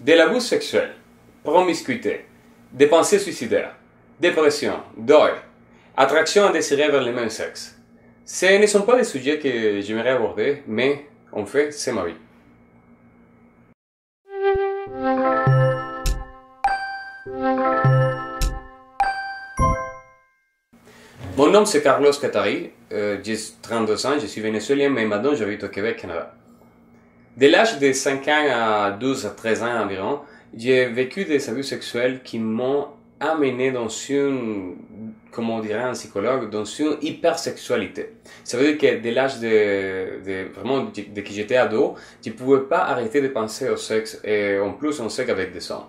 De l'abus sexuel, promiscuité, des pensées suicidaires, dépression, deuil, attraction indésirée vers le même sexe. Ce ne sont pas des sujets que j'aimerais aborder, mais en fait, c'est ma vie. Mon nom c'est Carlos Catari, j'ai 32 ans, je suis vénézuélien, mais maintenant j'habite au Québec, Canada. De l'âge de 5 ans à 12 à 13 ans environ, j'ai vécu des abus sexuels qui m'ont amené dans une, comme on dirait un psychologue, dans une hypersexualité. Ça veut dire que dès l'âge vraiment, de que j'étais ado, je ne pouvais pas arrêter de penser au sexe, et en plus on sait qu'avec des hommes.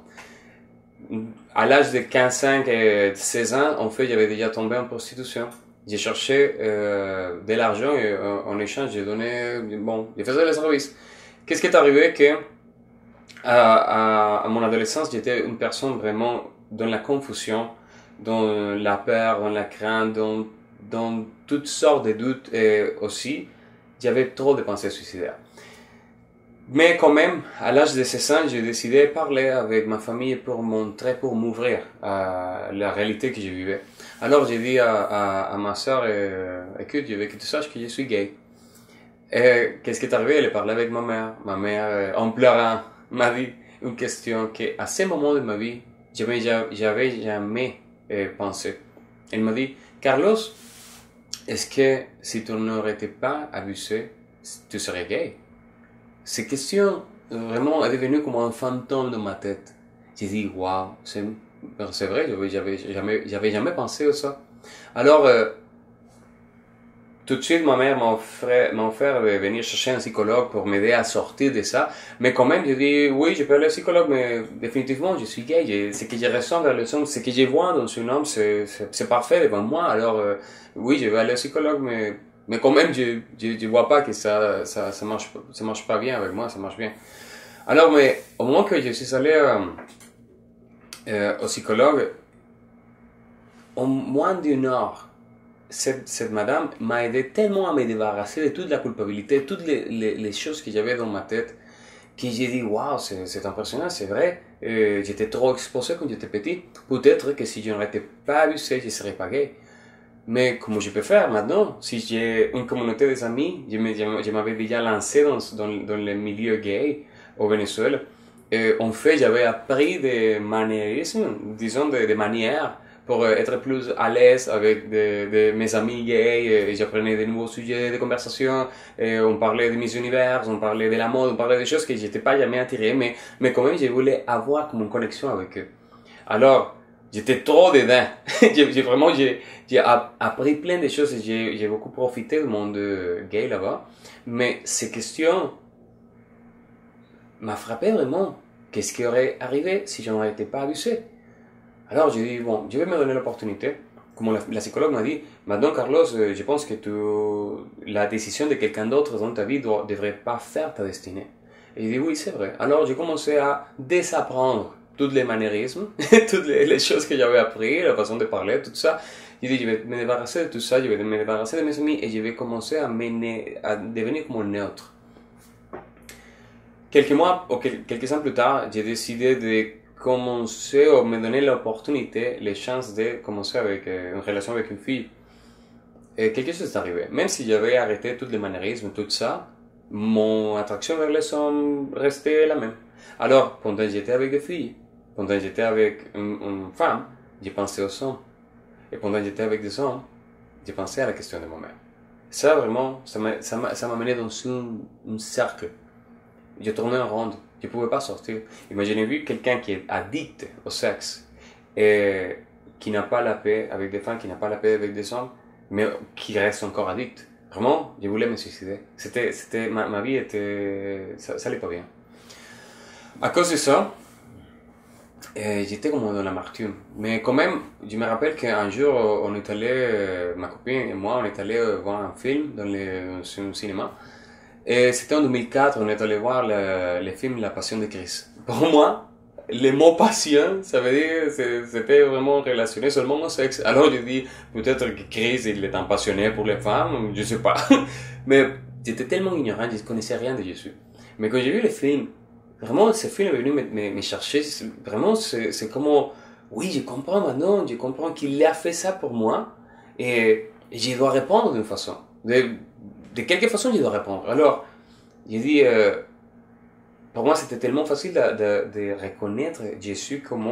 À l'âge de 15 ans et 16 ans, en fait, j'avais déjà tombé en prostitution. J'ai cherché de l'argent et en échange, j'ai donné, bon, je faisais le service. Qu'est-ce qui est arrivé que à mon adolescence, j'étais une personne vraiment dans la confusion, dans la peur, dans la crainte, dans toutes sortes de doutes et aussi, j'avais trop de pensées suicidaires. Mais quand même, à l'âge de 16 ans, j'ai décidé de parler avec ma famille pour montrer, pour m'ouvrir à la réalité que je vivais. Alors j'ai dit à ma soeur, écoute, je veux que tu saches que je suis gay. Et qu'est-ce qui est arrivé? Elle parlait avec ma mère. Ma mère, en pleurant, m'a dit une question qu'à ce moment de ma vie, j'avais jamais pensé. Elle m'a dit, Carlos, est-ce que si tu n'aurais été pas abusé, tu serais gay? Cette question vraiment est devenue comme un fantôme dans ma tête. J'ai dit, waouh, c'est vrai, j'avais jamais pensé à ça. Alors, tout de suite, ma mère m'a offert de venir chercher un psychologue pour m'aider à sortir de ça. Mais quand même, j'ai dit, oui, je peux aller au psychologue, mais définitivement, je suis gay. Ce que je ressens vers le homme, ce que je vois dans un homme, c'est parfait devant moi. Alors, oui, je vais aller au psychologue, mais quand même, je vois pas que ça marche pas bien avec moi, ça marche bien. Alors, mais au moment que je suis allé au psychologue, en moins d'une heure, cette madame m'a aidé tellement à me débarrasser de toute la culpabilité, toutes les choses que j'avais dans ma tête, que j'ai dit, waouh, c'est impressionnant, c'est vrai, j'étais trop exposé quand j'étais petit. Peut-être que si je n'aurais pas abusé, je ne serais pas gay. Mais comment je peux faire maintenant? Si j'ai une communauté des amis, je m'avais déjà lancé dans le milieu gay au Venezuela. Et en fait, j'avais appris des maniérismes, disons des manières, pour être plus à l'aise avec mes amis gays. Et j'apprenais de nouveaux sujets de conversation. Et on parlait de mes univers, on parlait de la mode, on parlait des choses que j'étais pas jamais attiré, mais quand même, je voulais avoir comme une connexion avec eux. Alors, j'étais trop dedans. J'ai appris plein de choses et j'ai beaucoup profité du monde gay là-bas. Mais ces questions m'ont frappé vraiment. Qu'est-ce qui aurait arrivé si je n'aurais été pas abusé? Alors j'ai dit, bon, je vais me donner l'opportunité. Comme la psychologue m'a dit, maintenant Carlos, je pense que la décision de quelqu'un d'autre dans ta vie ne devrait pas faire ta destinée. Et il dit, oui, c'est vrai. Alors j'ai commencé à désapprendre tous les maniérismes, toutes les choses que j'avais appris, la façon de parler, tout ça. J'ai dit, je vais me débarrasser de tout ça, je vais me débarrasser de mes amis et je vais commencer à devenir comme neutre. Quelques mois ou quelques ans plus tard, j'ai décidé de commencer ou me donner l'opportunité, les chances de commencer avec une relation avec une fille. Et quelque chose est arrivé. Même si j'avais arrêté tous les maniérismes, tout ça, mon attraction vers les hommes restait la même. Alors, pendant que j'étais avec des filles, pendant que j'étais avec une femme, j'ai pensé aux hommes. Et pendant que j'étais avec des hommes, j'ai pensé à la question de ma mère. Ça, vraiment, ça m'a mené dans un cercle. Je tournais en ronde. Je ne pouvais pas sortir. Imaginez vu quelqu'un qui est addict au sexe et qui n'a pas la paix avec des femmes, qui n'a pas la paix avec des hommes, mais qui reste encore addict. Vraiment, je voulais me suicider. Ma vie était, ça allait pas bien. À cause de ça, j'étais comme dans l'amertume. Mais quand même, je me rappelle qu'un jour, on est allé, ma copine et moi, on est allé voir un film dans un cinéma. Et c'était en 2004, on est allé voir le film La Passion de Christ. Pour moi, le mot passion, ça veut dire, c'était vraiment relationné seulement au sexe. Alors je dis, peut-être que Christ, il est un passionné pour les femmes, je sais pas. Mais j'étais tellement ignorant, je ne connaissais rien de Jésus. Mais quand j'ai vu le film, vraiment, ce film est venu me chercher. Vraiment, c'est comme, oui, je comprends maintenant, je comprends qu'il a fait ça pour moi. Et je dois répondre d'une façon. De quelque façon, je dois répondre. Alors, j'ai dit, pour moi, c'était tellement facile de reconnaître Jésus comme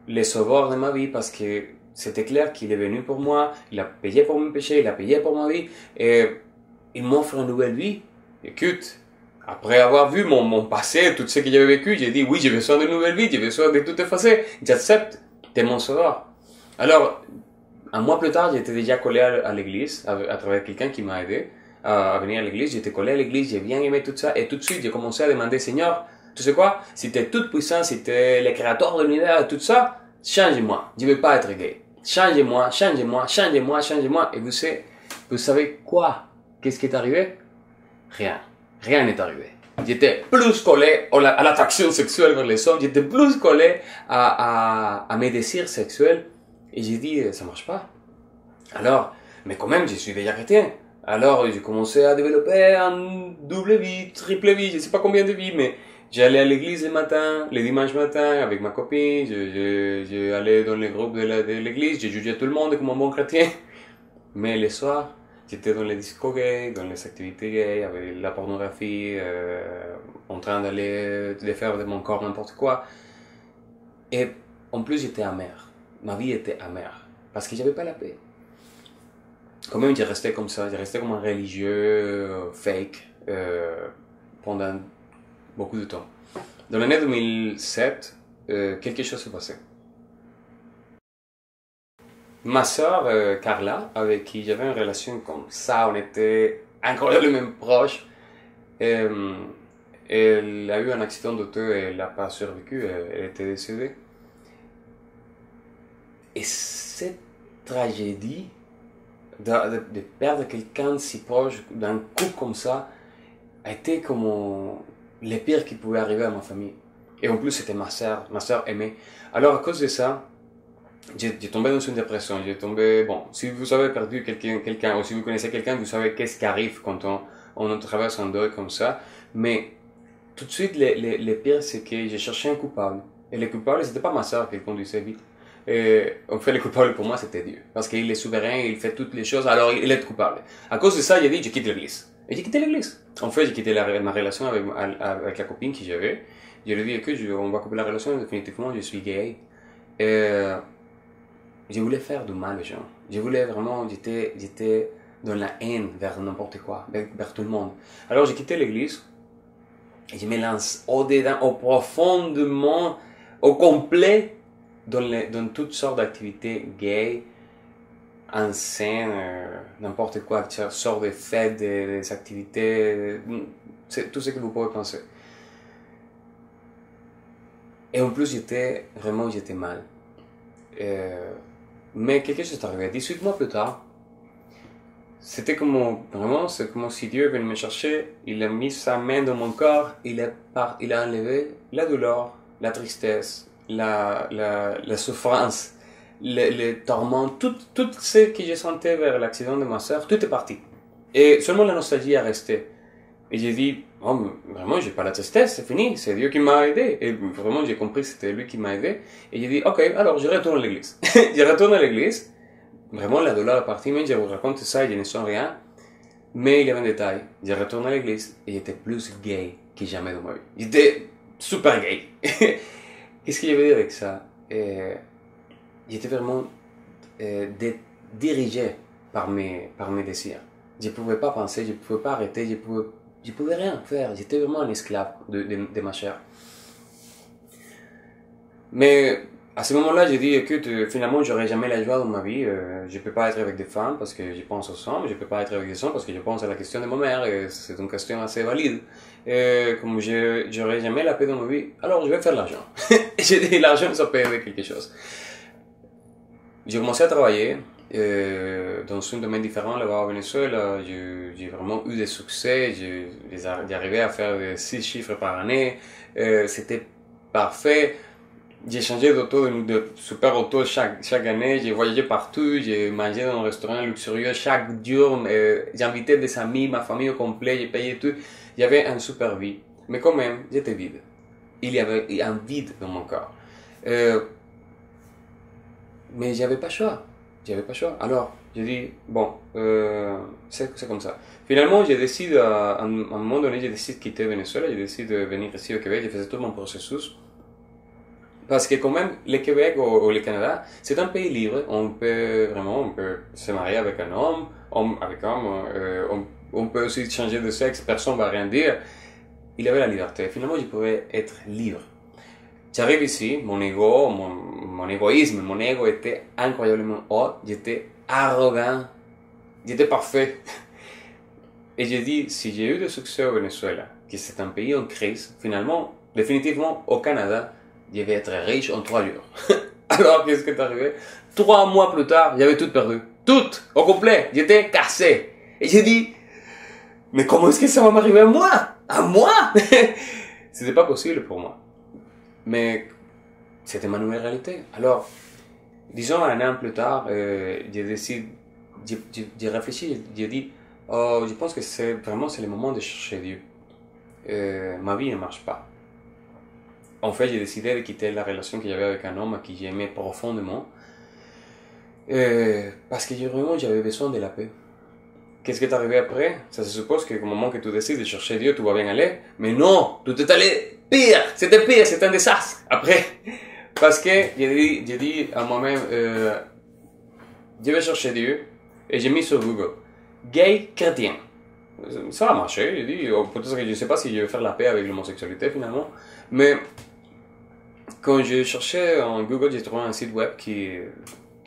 le sauveur de ma vie parce que c'était clair qu'il est venu pour moi, il a payé pour mes péchés, il a payé pour ma vie et il m'offre une nouvelle vie. Écoute, après avoir vu mon passé, tout ce que j'avais vécu, j'ai dit oui, j'ai besoin d'une nouvelle vie, j'ai besoin de tout effacer, j'accepte, t'es mon sauveur. Alors, un mois plus tard, j'étais déjà collé à l'église à travers quelqu'un qui m'a aidé à venir à l'église. J'étais collé à l'église, j'ai bien aimé tout ça. Et tout de suite, j'ai commencé à demander, Seigneur, tu sais quoi? Si t'es toute puissant, si t'es le créateur de l'univers et tout ça, change-moi. Je veux pas être gay. Changez-moi, changez-moi, changez-moi, changez-moi. Et vous savez quoi? Qu'est-ce qui est arrivé? Rien. Rien n'est arrivé. J'étais plus collé à l'attraction sexuelle vers les hommes. J'étais plus collé à mes désirs sexuels. Et j'ai dit, ça marche pas. Alors, mais quand même, je suis déjà chrétien. Alors, j'ai commencé à développer un double vie, triple vie, je sais pas combien de vies, mais j'allais à l'église le matin, le dimanche matin, avec ma copine, j'allais dans les groupes de l'église, je jugeais tout le monde comme un bon chrétien. Mais le soir, j'étais dans les discos gays, dans les activités gays, avec la pornographie, en train de faire de mon corps n'importe quoi. Et en plus, j'étais amer. Ma vie était amère, parce que j'avais pas la paix. Quand même, j'ai resté comme ça, j'ai resté comme un religieux fake pendant beaucoup de temps. Dans l'année 2007, quelque chose s'est passé. Ma sœur Carla, avec qui j'avais une relation comme ça, on était incroyablement proches. Elle a eu un accident d'auto et elle n'a pas survécu, elle était décédée. Et cette tragédie de perdre quelqu'un si proche d'un coup comme ça a été comme le pire qui pouvait arriver à ma famille. Et en plus, c'était ma sœur aimée. Alors, à cause de ça, j'ai tombé dans une dépression. J'ai tombé, bon, si vous avez perdu quelqu'un, ou si vous connaissez quelqu'un, vous savez qu'est-ce qui arrive quand on traverse un deuil comme ça. Mais tout de suite, le pire, c'est que j'ai cherché un coupable. Et le coupable, c'était pas ma sœur qui conduisait vite. En fait, le coupable pour moi, c'était Dieu. Parce qu'il est souverain, il fait toutes les choses, alors il est coupable. À cause de ça, j'ai dit, je quitte l'église. Et j'ai quitté l'église. En fait, j'ai quitté ma relation avec la copine que j'avais. Je lui ai dit, écoute, on va couper la relation, définitivement, je suis gay. Et je voulais faire du mal aux gens. Je voulais vraiment, j'étais dans la haine vers n'importe quoi, vers tout le monde. Alors, j'ai quitté l'église. Et je me lance au-dedans, au profondément, au complet, dans toutes sortes d'activités gays, en scène, n'importe quoi, toutes sortes de fêtes, des activités, c'est tout ce que vous pouvez penser. Et en plus, j'étais mal. Mais quelque chose est arrivé. 18 mois plus tard, c'était comme, vraiment, c'est comme si Dieu venait me chercher, il a mis sa main dans mon corps, il a enlevé la douleur, la tristesse, la souffrance, le tourment, tout ce que j'ai senti vers l'accident de ma soeur, tout est parti. Et seulement la nostalgie est restée. Et j'ai dit, oh, vraiment, j'ai pas la tristesse, c'est fini, c'est Dieu qui m'a aidé. Et vraiment, j'ai compris que c'était lui qui m'a aidé. Et j'ai dit, ok, alors je retourne à l'église. Je retourne à l'église. Vraiment, la douleur est partie, mais je vous raconte ça et je ne sens rien. Mais il y avait un détail. Je retourne à l'église et j'étais plus gay que jamais dans ma vie. J'étais super gay. Qu'est-ce que je veux dire avec ça? J'étais vraiment dirigé par mes désirs. Je ne pouvais pas penser, je ne pouvais pas arrêter, je ne pouvais rien faire. J'étais vraiment un esclave de ma chair. Mais à ce moment-là, j'ai dit, écoute, finalement, j'aurai jamais la joie dans ma vie. Je peux pas être avec des femmes parce que je pense aux hommes. Je peux pas être avec des hommes parce que je pense à la question de ma mère. Et c'est une question assez valide. Comme j'aurai jamais la paix dans ma vie, alors je vais faire l'argent. Et j'ai dit, l'argent, ça peut aider quelque chose. J'ai commencé à travailler dans un domaine différent là-bas au Venezuela. J'ai vraiment eu des succès. J'arrivais à faire 6 chiffres par année. C'était parfait. J'ai changé d'auto, de super auto chaque année. J'ai voyagé partout. J'ai mangé dans un restaurant luxurieux chaque jour. J'ai invité des amis, ma famille au complet. J'ai payé tout. J'avais une super vie. mais quand même, j'étais vide. Il y avait un vide dans mon corps. Mais j'avais pas le choix. J'avais pas le choix. Alors, j'ai dit, bon, c'est comme ça. Finalement, j'ai décidé, à un moment donné, j'ai décidé de quitter Venezuela, j'ai décidé de venir ici au Québec, j'ai fait tout mon processus. Parce que quand même, le Québec ou le Canada, c'est un pays libre. On peut se marier avec un homme, avec un homme, on peut aussi changer de sexe, personne ne va rien dire. Il avait la liberté. Finalement, je pouvais être libre. J'arrive ici, mon ego, mon égoïsme, mon ego était incroyablement haut, j'étais arrogant, j'étais parfait. Et j'ai dit, si j'ai eu du succès au Venezuela, qui c'est un pays en crise, finalement, définitivement, au Canada, je vais être riche en 3 jours. Alors, qu'est-ce qui est arrivé? 3 mois plus tard, j'avais tout perdu. Tout, au complet. J'étais cassé. Et j'ai dit, mais comment est-ce que ça va m'arriver à moi? À moi? C'était pas possible pour moi. Mais c'était ma nouvelle réalité. Alors, disons un an plus tard, j'ai décidé, j'ai réfléchi, j'ai dit, oh, je pense que c'est le moment de chercher Dieu. Ma vie ne marche pas. En fait, j'ai décidé de quitter la relation que j'avais avec un homme qui j'aimais profondément. Parce que j'avais besoin de la paix. Qu'est-ce qui est arrivé après? Ça se suppose qu'au moment que tu décides de chercher Dieu, tout va bien aller. Mais non, tout est allé pire. C'était un désastre. Après, parce que j'ai dit à moi-même, je vais chercher Dieu. Et j'ai mis sur Google, gay chrétien. Ça a marché. J'ai dit, peut-être que je ne sais pas si je vais faire la paix avec l'homosexualité finalement. Mais quand je cherchais en Google, j'ai trouvé un site web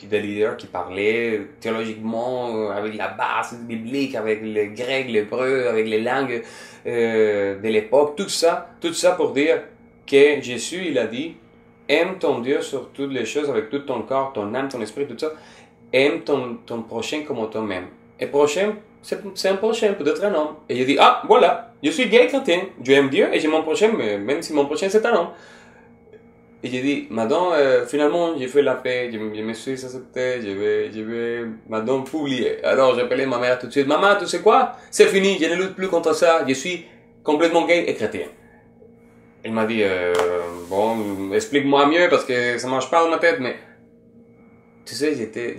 des leaders qui parlaient théologiquement, avec la base biblique, avec les grecs, l'hébreu, avec les langues de l'époque, tout ça pour dire que Jésus, il a dit, aime ton Dieu sur toutes les choses, avec tout ton corps, ton âme, ton esprit, tout ça, aime ton prochain comme toi-même. Et prochain, c'est un prochain, peut-être un homme. Et j'ai dit, ah, voilà, je suis gay chrétien, je aime Dieu et j'ai mon prochain, même si mon prochain c'est un homme. Et j'ai dit, madame, finalement, j'ai fait la paix, je me suis accepté, je vais, madame, publier. Alors, j'ai appelé ma mère tout de suite, maman, tu sais quoi? C'est fini, je ne lutte plus contre ça, je suis complètement gay et chrétien. Elle m'a dit, bon, explique-moi mieux parce que ça marche pas dans ma tête, mais, tu sais, j'étais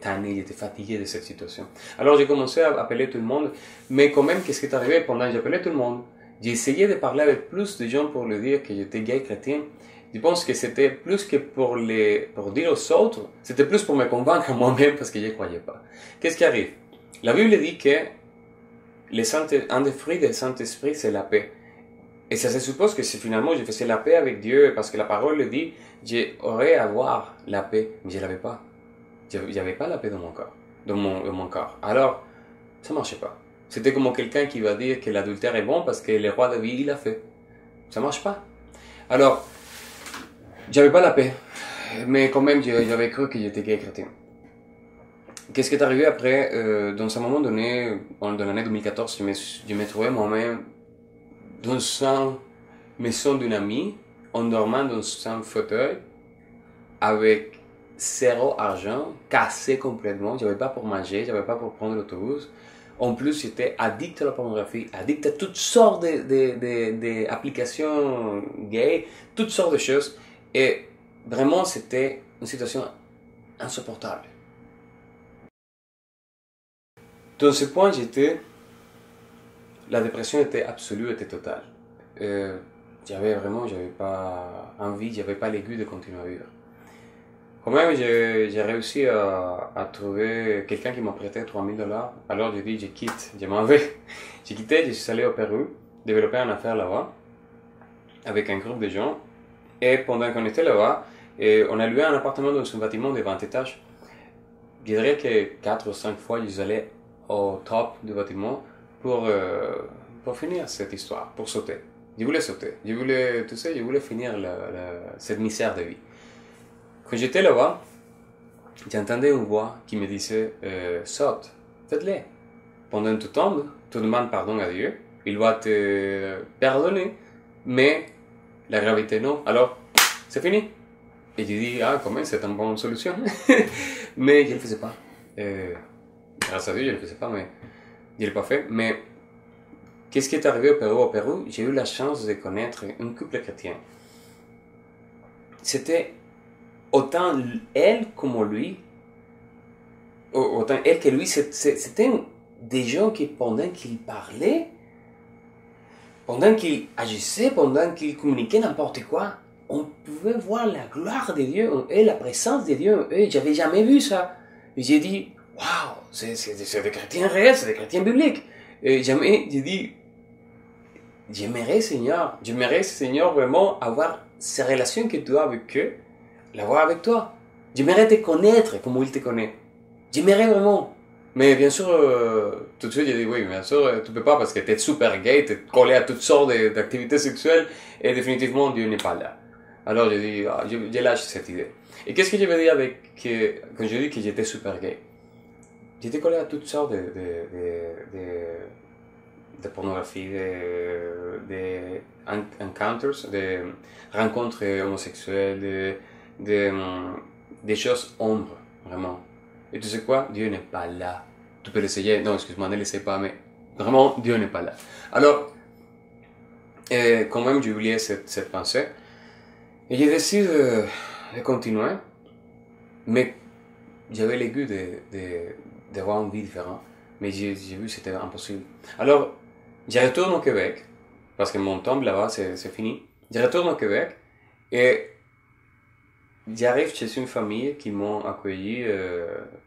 tanné, j'étais fatigué de cette situation. Alors, j'ai commencé à appeler tout le monde, mais quand même, qu'est-ce qui est arrivé pendant que j'appelais tout le monde? J'ai essayé de parler avec plus de gens pour leur dire que j'étais gay chrétien. Je pense que c'était plus que pour dire aux autres, c'était plus pour me convaincre à moi-même parce que je ne croyais pas. Qu'est-ce qui arrive? La Bible dit que un des fruits du Saint-Esprit, c'est la paix. Et ça se suppose que si finalement je faisais la paix avec Dieu, parce que la parole le dit, j'aurais à avoir la paix, mais je ne l'avais pas. Je n'avais pas la paix dans mon corps, dans mon corps. Alors, ça ne marchait pas. C'était comme quelqu'un qui va dire que l'adultère est bon parce que le roi David il l'a fait. Ça ne marche pas. Alors, j'avais pas la paix. Mais quand même, j'avais cru que j'étais gay chrétien. Qu'est-ce qui est arrivé après? Dans un moment donné, dans l'année 2014, je me trouvais moi-même dans une maison d'une amie, en dormant dans un fauteuil, avec 0 argent, cassé complètement. J'avais pas pour manger, j'avais pas pour prendre l'autobus. En plus, j'étais addict à la pornographie, addict à toutes sortes d'applications gays, toutes sortes de choses. Et vraiment, c'était une situation insupportable. Dans ce point, la dépression était absolue, était totale. J'avais pas envie, j'avais pas l'aiguille de continuer à vivre. Quand même, j'ai réussi à trouver quelqu'un qui m'a prêté $3000. Alors j'ai dit, je quitte, je m'en vais. J'ai quitté, je suis allé au Pérou, développer une affaire là-bas, avec un groupe de gens. Et pendant qu'on était là-bas, on a loué un appartement dans un bâtiment de 20 étages. Je dirais que 4 ou 5 fois, je allais au top du bâtiment pour finir cette histoire, pour sauter. Je voulais sauter. Je voulais finir cette misère de vie. Quand j'étais là-bas, j'entendais une voix qui me disait saute, faites-le. Pendant que tu tombes, tu demandes pardon à Dieu, il va te pardonner, mais la gravité non. Alors, c'est fini. Et j'ai dit, ah, quand même, c'est une bonne solution. Mais je ne le faisais pas. Grâce à Dieu, je ne le faisais pas, mais je ne l'ai pas fait. Mais qu'est-ce qui est arrivé au Pérou? Au Pérou, j'ai eu la chance de connaître un couple chrétien. C'était autant elle comme lui, autant elle que lui, c'était des gens qui, pendant qu'ils parlaient, pendant qu'ils agissaient, pendant qu'ils communiquaient n'importe quoi, on pouvait voir la gloire de Dieu et la présence de Dieu. Et j'avais jamais vu ça. Et j'ai dit, waouh, c'est des chrétiens réels, c'est des chrétiens bibliques. Et jamais, j'ai dit, j'aimerais Seigneur vraiment avoir ces relations que tu as avec eux, l'avoir avec toi. J'aimerais te connaître comme il te connaît. J'aimerais vraiment. Mais bien sûr, tout de suite, j'ai dit oui, bien sûr, tu peux pas parce que t'es super gay, t'es collé à toutes sortes d'activités sexuelles et définitivement Dieu n'est pas là. Alors j'ai dit, j'ai lâché cette idée. Et qu'est-ce que je veux dire avec quand je dis que j'étais super gay? J'étais collé à toutes sortes de pornographie, de encounters, de rencontres homosexuelles, des choses ombres, vraiment. Et tu sais quoi? Dieu n'est pas là. Tu peux l'essayer. Non, excuse-moi, ne l'essaie pas, mais vraiment, Dieu n'est pas là. Alors, quand même, j'ai oublié cette pensée. Et j'ai décidé de continuer. Mais j'avais le goût d'avoir une vie différente. Mais j'ai vu que c'était impossible. Alors, je retourne au Québec. Parce que mon temps là-bas, c'est fini. Je retourne au Québec. Et j'arrive chez une famille qui m'ont accueilli,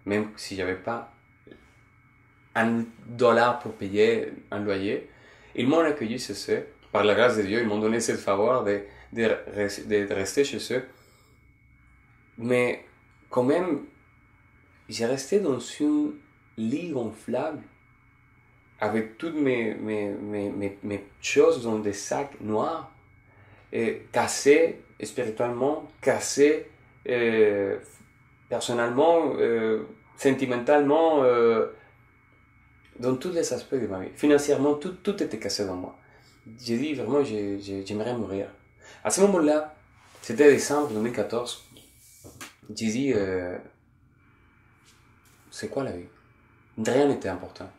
même si j'avais pas $1 pour payer un loyer. Ils m'ont accueilli chez eux, par la grâce de Dieu, ils m'ont donné ce faveur de rester chez eux. Mais quand même, j'ai resté dans une lit gonflable, avec toutes mes choses dans des sacs noirs, et cassés spirituellement, cassés personnellement, sentimentalement, dans tous les aspects de ma vie. Financièrement, tout était cassé dans moi. J'ai dit vraiment, j'aimerais mourir. À ce moment-là, c'était décembre 2014, j'ai dit, c'est quoi la vie? Rien n'était important.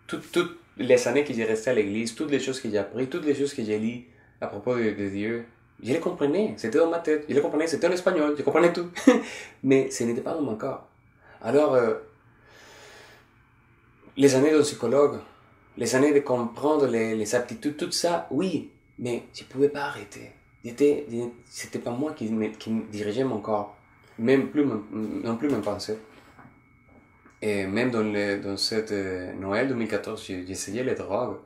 Toutes les années que j'ai resté à l'église, toutes les choses que j'ai appris, toutes les choses que j'ai lues à propos de Dieu, je les comprenais, c'était dans ma tête, je les comprenais, c'était en espagnol, je comprenais tout. Mais ce n'était pas dans mon corps. Alors, les années de psychologue, les années de comprendre les aptitudes, tout ça, oui, mais je ne pouvais pas arrêter. C'était pas moi qui dirigeais mon corps, même plus, non plus mes pensées. Et même dans cette Noël 2014, j'ai essayé les drogues.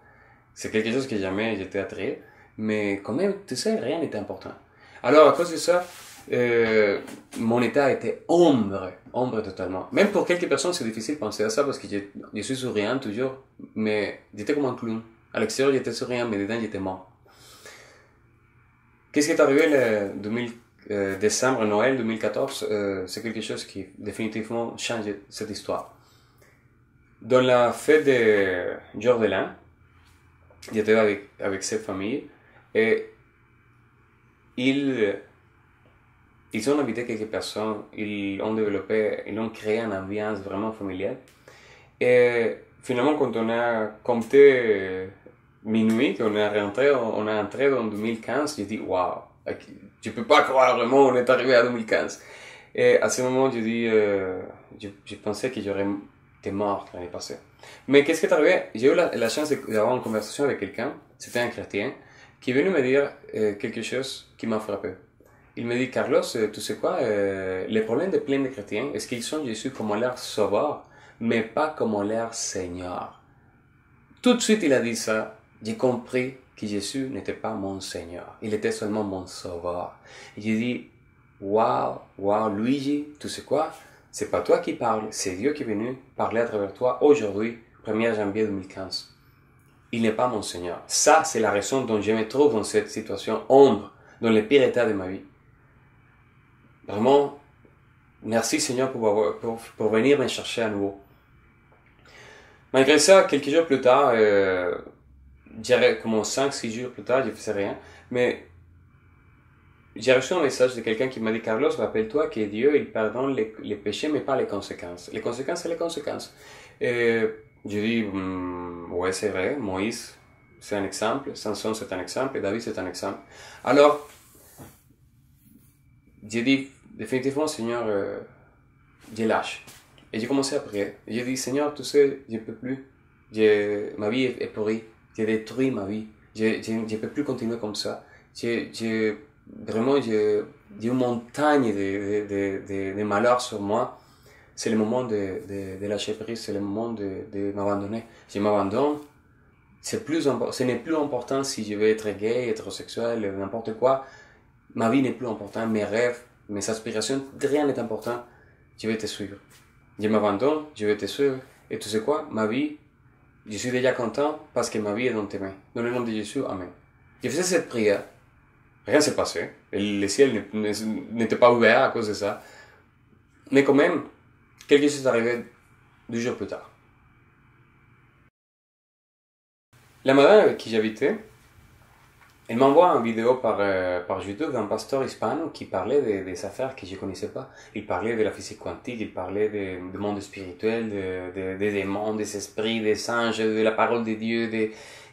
C'est quelque chose que jamais j'étais attiré, mais quand même, tu sais, rien n'était important. Alors, à cause de ça, mon état était ombre totalement. Même pour quelques personnes, c'est difficile de penser à ça parce que je suis souriant toujours, mais j'étais comme un clown. À l'extérieur, j'étais souriant, mais dedans, j'étais mort. Qu'est-ce qui est arrivé le décembre, Noël 2014? C'est quelque chose qui définitivement change cette histoire. Dans la fête de jour de l'an, j'étais avec cette famille et ils ont invité quelques personnes, ils ont créé une ambiance vraiment familiale. Et finalement, quand on a compté minuit, qu'on est rentré, on est entré en 2015, j'ai dit, waouh, je peux pas croire vraiment, on est arrivé à 2015. Et à ce moment, j'ai dit, je pensais que j'aurais été mort l'année passée. Mais qu'est-ce qui est arrivé? J'ai eu la chance d'avoir une conversation avec quelqu'un, c'était un chrétien, qui est venu me dire quelque chose qui m'a frappé. Il me dit, Carlos, tu sais quoi, les problèmes de plein de chrétiens, est-ce qu'ils sont Jésus comme leur sauveur, mais pas comme leur Seigneur? Tout de suite, il a dit ça. J'ai compris que Jésus n'était pas mon Seigneur. Il était seulement mon sauveur. Et j'ai dit, waouh, Luigi, tu sais quoi? C'est pas toi qui parles, c'est Dieu qui est venu parler à travers toi aujourd'hui, 1er janvier 2015. Il n'est pas mon Seigneur. Ça, c'est la raison dont je me trouve dans cette situation ombre, dans le pire état de ma vie. Vraiment, merci Seigneur pour venir me chercher à nouveau. Malgré ça, quelques jours plus tard, comme 5-6 jours plus tard, je ne faisais rien, mais j'ai reçu un message de quelqu'un qui m'a dit, Carlos, rappelle-toi que Dieu, il pardonne les péchés, mais pas les conséquences. Les conséquences, c'est les conséquences. Et j'ai dit, ouais, c'est vrai, Moïse c'est un exemple, Samson c'est un exemple, et David c'est un exemple. Alors, j'ai dit, définitivement, Seigneur, je lâche. Et j'ai commencé à prier. Et j'ai dit, Seigneur, tu sais, je ne peux plus. Ma vie est pourrie. J'ai détruit ma vie. Je ne peux plus continuer comme ça. Vraiment, j'ai une montagne de malheurs sur moi. C'est le moment de lâcher prise, c'est le moment de m'abandonner. Je m'abandonne. Ce n'est plus important si je vais être gay, hétérosexuel, n'importe quoi. Ma vie n'est plus importante, mes rêves, mes aspirations, rien n'est important. Je vais te suivre. Je m'abandonne, je vais te suivre. Et tu sais quoi? Ma vie, je suis déjà content parce que ma vie est dans tes mains. Dans le nom de Jésus, Amen. Je faisais cette prière. Rien ne s'est passé. Le ciel n'était pas ouvert à cause de ça. Mais quand même, quelque chose est arrivé 2 jours plus tard. La madame avec qui j'habitais, elle m'envoie une vidéo par YouTube d'un pasteur hispano qui parlait des affaires que je ne connaissais pas. Il parlait de la physique quantique, il parlait du monde spirituel, des démons, des esprits, des anges, de la parole de Dieu,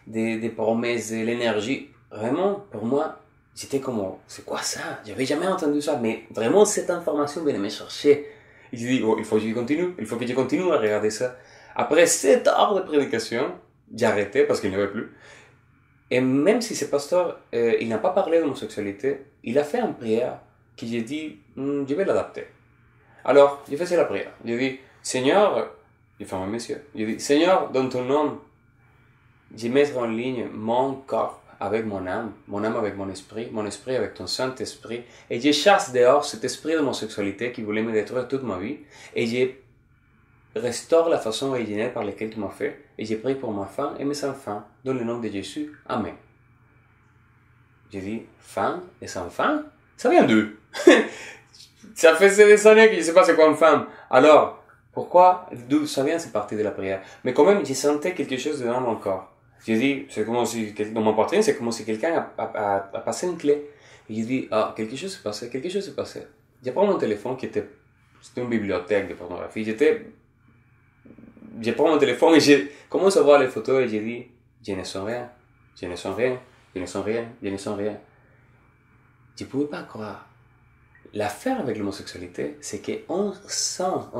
des promesses, de l'énergie. Vraiment, pour moi, j'étais comme, c'est quoi ça? J'avais jamais entendu ça, mais vraiment cette information venait me chercher. Et je dis, il faut que je continue, il faut que je continue à regarder ça. Après 7 heures de prédication, j'ai arrêté parce qu'il n'y avait plus. Et même si ce pasteur, il n'a pas parlé d'homosexualité, il a fait une prière qui j'ai dit, je vais l'adapter. Alors, j'ai fait la prière. J'ai dit, Seigneur, j'ai fermé mes yeux. J'ai dit, Seigneur, dans ton nom, je mets en ligne mon corps avec mon âme avec mon esprit avec ton Saint-Esprit, et je chasse dehors cet esprit d'homosexualité qui voulait me détruire toute ma vie, et je restaure la façon originelle par laquelle tu m'as fait, et j'ai prié pour ma femme et mes enfants, dans le nom de Jésus. Amen. J'ai dit, femme et enfants, ça vient d'eux. Ça fait des années que je ne sais pas c'est quoi une femme. Alors, pourquoi, d'où ça vient, c'est parti de la prière. Mais quand même, j'ai senti quelque chose dans mon corps. J'ai dit, c'est comme si, dans mon poitrine, c'est comme si quelqu'un a passé une clé. Et j'ai dit, quelque chose s'est passé, quelque chose s'est passé. J'ai pris mon téléphone c'était une bibliothèque de pornographie. J'ai pris mon téléphone et j'ai commencé à voir les photos et j'ai dit, je ne sens rien, je ne sens rien, je ne sens rien, je ne sens rien. Je ne pouvais pas croire. L'affaire avec l'homosexualité, c'est qu'on ressent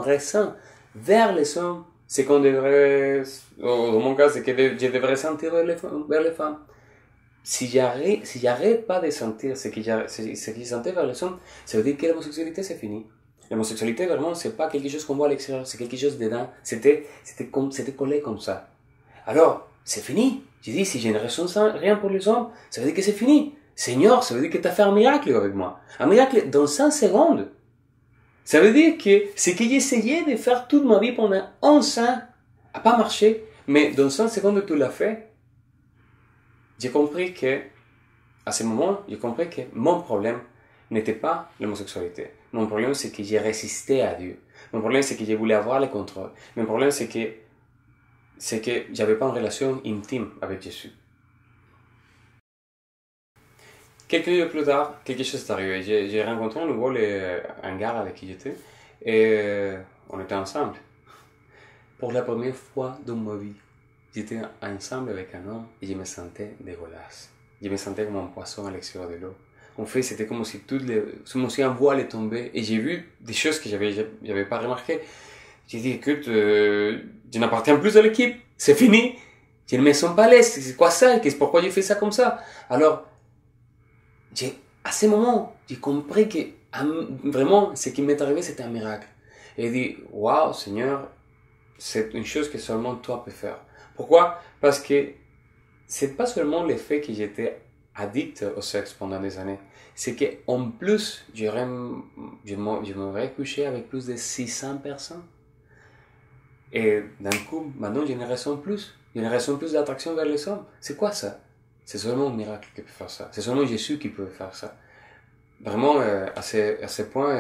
vers les hommes ce qu'on devrait, dans mon cas, c'est que je devrais sentir vers les femmes. Si j'arrête pas de sentir ce que je sentais vers les hommes, ça veut dire que l'homosexualité c'est fini. L'homosexualité, vraiment, c'est pas quelque chose qu'on voit à l'extérieur, c'est quelque chose dedans. C'était collé comme ça. Alors, c'est fini. J'ai dit, si je ne ressens rien pour les hommes, ça veut dire que c'est fini. Seigneur, ça veut dire que tu as fait un miracle avec moi. Un miracle dans 5 secondes. Ça veut dire que ce que j'essayais de faire toute ma vie pendant 11 ans n'a pas marché. Mais dans 5 secondes, tu l'as fait. J'ai compris que, à ce moment, j'ai compris que mon problème n'était pas l'homosexualité. Mon problème, c'est que j'ai résisté à Dieu. Mon problème, c'est que je voulais avoir le contrôle. Mon problème, c'est que j'avais pas une relation intime avec Jésus. Quelques jours plus tard, quelque chose est arrivé. J'ai rencontré à nouveau un gars avec qui j'étais et on était ensemble. Pour la première fois dans ma vie, j'étais ensemble avec un homme et je me sentais dégueulasse. Je me sentais comme un poisson à l'extérieur de l'eau. En fait, c'était comme si un voile est tombé et j'ai vu des choses que j'avais pas remarquées. J'ai dit, écoute, je n'appartiens plus à l'équipe, c'est fini. Je ne me sens pas à l'aise, c'est quoi ça? Pourquoi j'ai fait ça comme ça? Alors, à ce moment, j'ai compris que vraiment, ce qui m'est arrivé, c'était un miracle. Et j'ai dit, waouh, Seigneur, c'est une chose que seulement toi peux faire. Pourquoi? Parce que c'est pas seulement le fait que j'étais addict au sexe pendant des années, c'est qu'en plus, je m'aurais couché avec plus de 600 personnes. Et d'un coup, maintenant, je ne ressens plus. Je ne ressens plus d'attraction vers les hommes. C'est quoi ça? C'est seulement un miracle qui peut faire ça. C'est seulement Jésus qui peut faire ça. Vraiment, à ce point,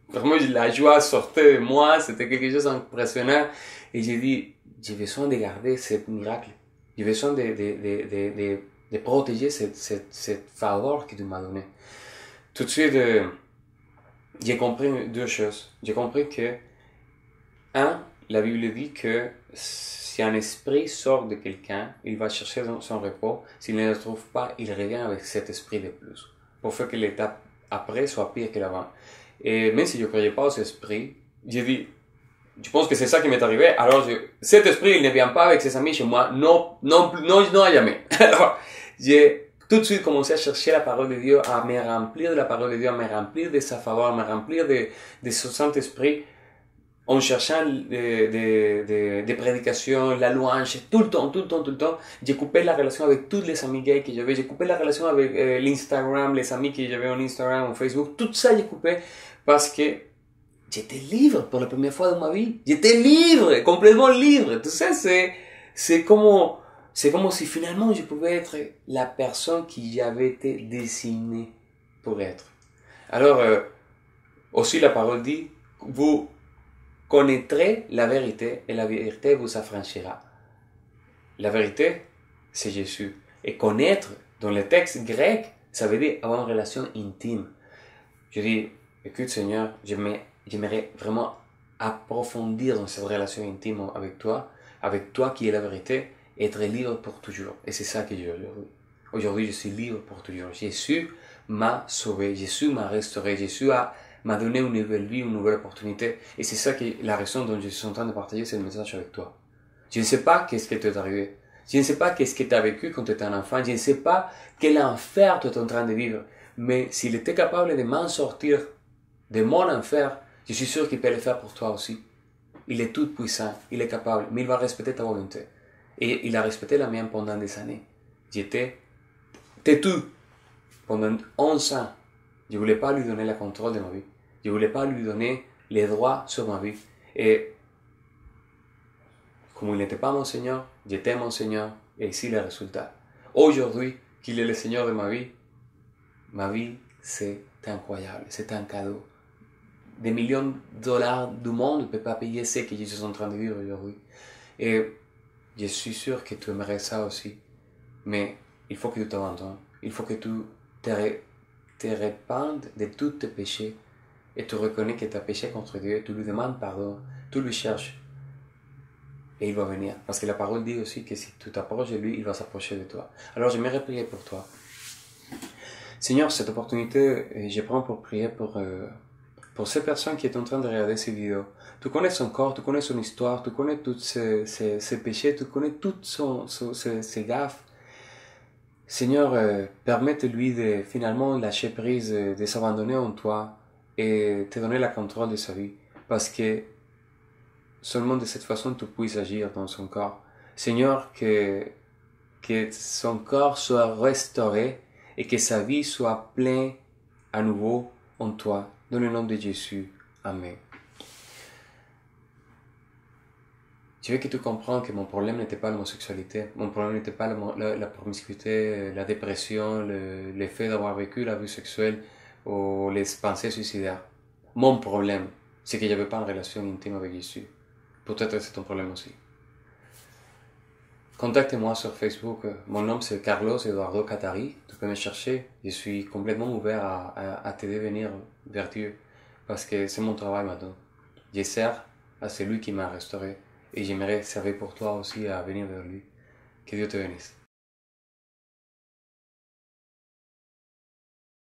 vraiment, la joie sortait de moi. C'était quelque chose d'impressionnant. Et j'ai dit, j'ai besoin de garder ce miracle. J'ai besoin de protéger cette faveur que tu m'as donné. Tout de suite, j'ai compris 2 choses. J'ai compris que, la Bible dit que si un esprit sort de quelqu'un, il va chercher son repos. S'il ne le trouve pas, il revient avec cet esprit de plus. Pour faire que l'étape après soit pire que l'avant. Et même si je ne croyais pas aux esprits, j'ai dit, je pense que c'est ça qui m'est arrivé. Alors, cet esprit, il ne vient pas avec ses amis chez moi. Non, non, non, non, jamais. Alors, j'ai tout de suite commencé à chercher la parole de Dieu, à me remplir de la parole de Dieu, à me remplir de sa faveur, à me remplir de son Saint-Esprit, en cherchant des prédications, la louange, tout le temps. J'ai coupé la relation avec tous les amis gays que j'avais, j'ai coupé la relation avec l'Instagram, les amis que j'avais en Instagram, en Facebook, tout ça j'ai coupé parce que j'étais libre pour la première fois de ma vie. J'étais libre, complètement libre. Tout ça, c'est comme si finalement je pouvais être la personne qui j'avais été destinée pour être. Alors, aussi la parole dit, vous connaîtrez la vérité et la vérité vous affranchira. La vérité, c'est Jésus. Et connaître, dans le texte grec, ça veut dire avoir une relation intime. Je dis, écoute Seigneur, j'aimerais vraiment approfondir dans cette relation intime avec toi qui est la vérité, et être libre pour toujours. Et c'est ça que j'ai aujourd'hui. Aujourd'hui, je suis libre pour toujours. Jésus m'a sauvé, Jésus m'a restauré, Jésus m'a donné une nouvelle vie, une nouvelle opportunité. Et c'est ça qui est la raison dont je suis en train de partager ce message avec toi. Je ne sais pas qu'est-ce qui t'est arrivé. Je ne sais pas qu'est-ce que tu as vécu quand tu étais un enfant. Je ne sais pas quel enfer tu es en train de vivre. Mais s'il était capable de m'en sortir de mon enfer, je suis sûr qu'il peut le faire pour toi aussi. Il est tout puissant, il est capable, mais il va respecter ta volonté. Et il a respecté la mienne pendant des années. J'étais têtu pendant 11 ans. Je ne voulais pas lui donner le contrôle de ma vie. Je ne voulais pas lui donner les droits sur ma vie. Et comme il n'était pas mon Seigneur, j'étais mon Seigneur. Et ici le résultat. Aujourd'hui, qu'il est le Seigneur de ma vie, c'est incroyable. C'est un cadeau. Des millions de dollars du monde ne peuvent pas payer ce que je suis en train de vivre aujourd'hui. Et je suis sûr que tu aimerais ça aussi. Mais il faut que tu t'abandonnes. Il faut que tu te répandes de tous tes péchés. Et tu reconnais que tu as péché contre Dieu. Tu lui demandes pardon. Tu lui cherches. Et il va venir. Parce que la parole dit aussi que si tu t'approches de lui, il va s'approcher de toi. Alors j'aimerais prier pour toi. Seigneur, cette opportunité, je prends pour prier pour ces personnes qui sont en train de regarder ces vidéos. Tu connais son corps, tu connais son histoire, tu connais tous ses péchés, tu connais toutes ses gaffes. Seigneur, permette-lui de finalement lâcher prise, de s'abandonner en toi et te donner le contrôle de sa vie. Parce que seulement de cette façon tu puisses agir dans son corps. Seigneur, que son corps soit restauré et que sa vie soit pleine à nouveau en toi. Dans le nom de Jésus. Amen. Je veux que tu comprennes que mon problème n'était pas l'homosexualité. Mon problème n'était pas la promiscuité, la dépression, le fait d'avoir vécu l'abus sexuel ou les pensées suicidaires. Mon problème, c'est que je n'avais pas une relation intime avec Jésus. Peut-être c'est ton problème aussi. Contacte-moi sur Facebook. Mon nom c'est Carlos Eduardo Catari. Tu peux me chercher. Je suis complètement ouvert à te devenir vers Dieu. Parce que c'est mon travail maintenant. Je sers à celui qui m'a restauré. Et j'aimerais servir pour toi aussi à venir vers lui. Que Dieu te bénisse.